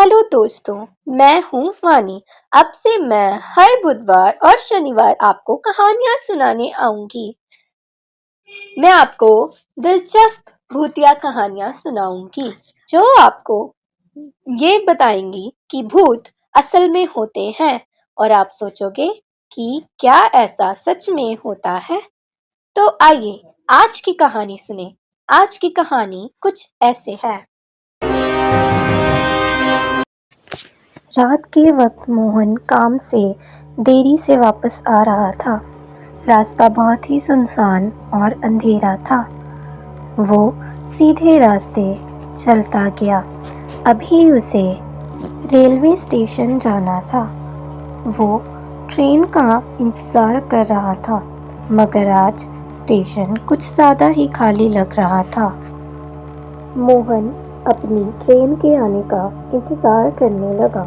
Hello दोस्तों, मैं हूँ फानी। अब से मैं हर बुधवार और शनिवार आपको कहानियाँ सुनाने आऊंगी। मैं आपको दिलचस्प भूतिया कहानियाँ सुनाऊंगी जो आपको ये बताएंगी कि भूत असल में होते हैं और आप सोचोगे कि क्या ऐसा सच में होता है। तो आइए आज की कहानी सुने। आज की कहानी कुछ ऐसे है। रात के वक्त मोहन काम से देरी से वापस आ रहा था। रास्ता बहुत ही सुनसान और अंधेरा था। वो सीधे रास्ते चलता गया। अभी उसे रेलवे स्टेशन जाना था। वो ट्रेन का इंतज़ार कर रहा था, मगर आज स्टेशन कुछ ज़्यादा ही खाली लग रहा था। मोहन अपनी ट्रेन के आने का इंतज़ार करने लगा।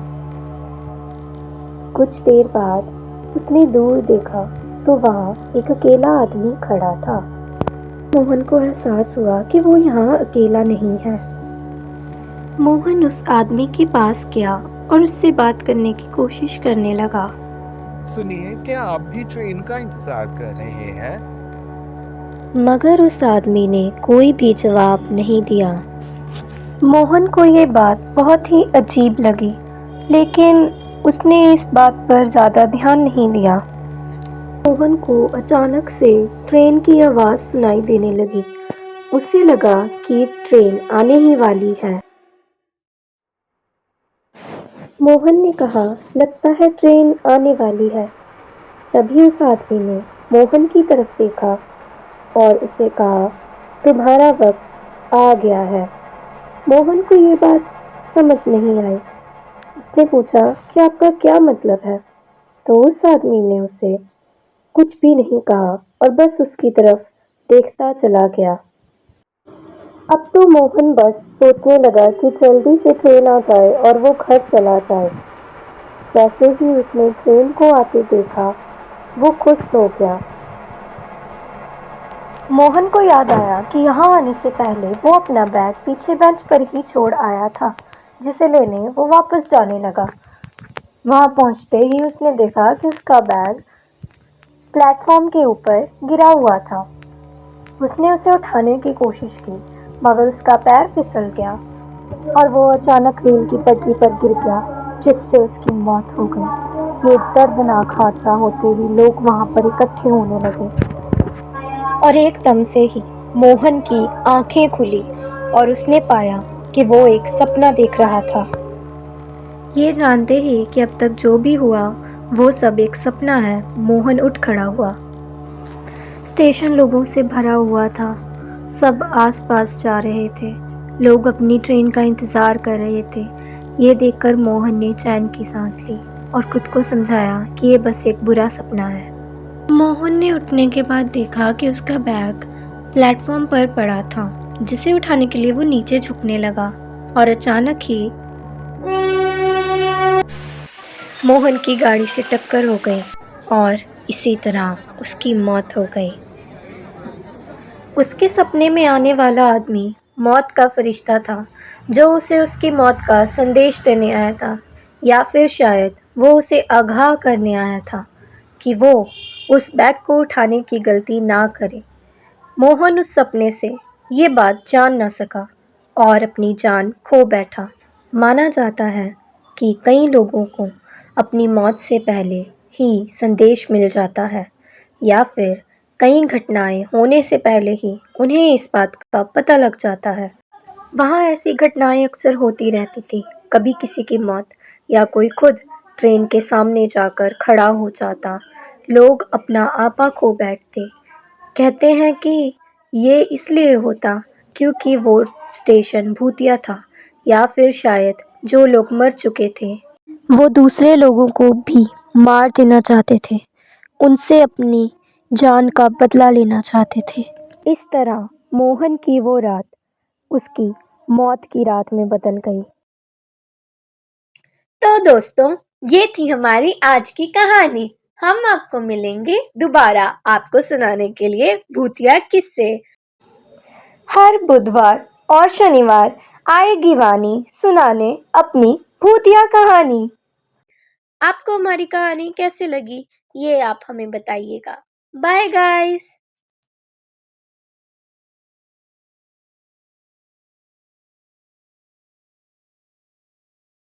कुछ देर बाद उसने दूर देखा तो वहाँ एक अकेला आदमी खड़ा था। मोहन को एहसास हुआ कि वो यहाँ अकेला नहीं है। मोहन उस आदमी के पास गया और उससे बात करने की कोशिश करने लगा। सुनिए, क्या आप भी ट्रेन का इंतजार कर रहे हैं? मगर उस आदमी ने कोई भी जवाब नहीं दिया। मोहन को ये बात बहुत ही अजीब लगी, लेकिन उसने इस बात पर ज़्यादा ध्यान नहीं दिया। मोहन को अचानक से ट्रेन की आवाज़ सुनाई देने लगी। उसे लगा कि ट्रेन आने ही वाली है। मोहन ने कहा, लगता है ट्रेन आने वाली है। तभी उस आदमी ने मोहन की तरफ देखा और उसे कहा, तुम्हारा वक्त आ गया है। मोहन को ये बात समझ नहीं आई। उसने पूछा कि आपका क्या मतलब है? तो उस आदमी ने उसे कुछ भी नहीं कहा और बस उसकी तरफ देखता चला गया। अब तो मोहन बस सोचने लगा कि जल्दी से ट्रेन आ जाए और वो घर चला जाए। जैसे ही उसने ट्रेन को आते देखा, वो खुश हो गया। मोहन को याद आया कि यहाँ आने से पहले वो अपना बैग पीछे बेंच पर ही छोड़ आया था, जिसे लेने वो वापस जाने लगा। वहाँ पहुँचते ही उसने देखा कि उसका बैग प्लेटफॉर्म के ऊपर गिरा हुआ था। उसने उसे उठाने की कोशिश की, मगर उसका पैर फिसल गया और वो अचानक रेल की पटरी पर गिर गया, जिससे उसकी मौत हो गई। ये दर्दनाक हादसा होते ही लोग वहाँ पर इकट्ठे होने लगे और एकदम से ही मोहन की आंखें खुली और उसने पाया कि वो एक सपना देख रहा था। ये जानते ही कि अब तक जो भी हुआ वो सब एक सपना है, मोहन उठ खड़ा हुआ। स्टेशन लोगों से भरा हुआ था। सब आसपास जा रहे थे। लोग अपनी ट्रेन का इंतज़ार कर रहे थे। ये देखकर मोहन ने चैन की सांस ली और खुद को समझाया कि ये बस एक बुरा सपना है। मोहन ने उठने के बाद देखा कि उसका बैग प्लेटफॉर्म पर पड़ा था, जिसे उठाने के लिए वो नीचे झुकने लगा और अचानक ही मोहन की गाड़ी से टक्कर हो गई और इसी तरह उसकी मौत हो गई। उसके सपने में आने वाला आदमी मौत का फरिश्ता था, जो उसे उसकी मौत का संदेश देने आया था, या फिर शायद वो उसे आगाह करने आया था कि वो उस बैग को उठाने की गलती ना करे। मोहन उस सपने से ये बात जान न सका और अपनी जान खो बैठा। माना जाता है कि कई लोगों को अपनी मौत से पहले ही संदेश मिल जाता है, या फिर कई घटनाएं होने से पहले ही उन्हें इस बात का पता लग जाता है। वहाँ ऐसी घटनाएं अक्सर होती रहती थी। कभी किसी की मौत या कोई खुद ट्रेन के सामने जाकर खड़ा हो जाता। लोग अपना आपा खो बैठते। कहते हैं कि ये इसलिए होता क्योंकि वो स्टेशन भूतिया था, या फिर शायद जो लोग मर चुके थे वो दूसरे लोगों को भी मार देना चाहते थे, उनसे अपनी जान का बदला लेना चाहते थे। इस तरह मोहन की वो रात उसकी मौत की रात में बदल गई। तो दोस्तों, ये थी हमारी आज की कहानी। हम आपको मिलेंगे दोबारा आपको सुनाने के लिए भूतिया किस्से। हर बुधवार और शनिवार आएगी वानी सुनाने अपनी भूतिया कहानी। आपको हमारी कहानी कैसी लगी ये आप हमें बताइएगा। Bye guys.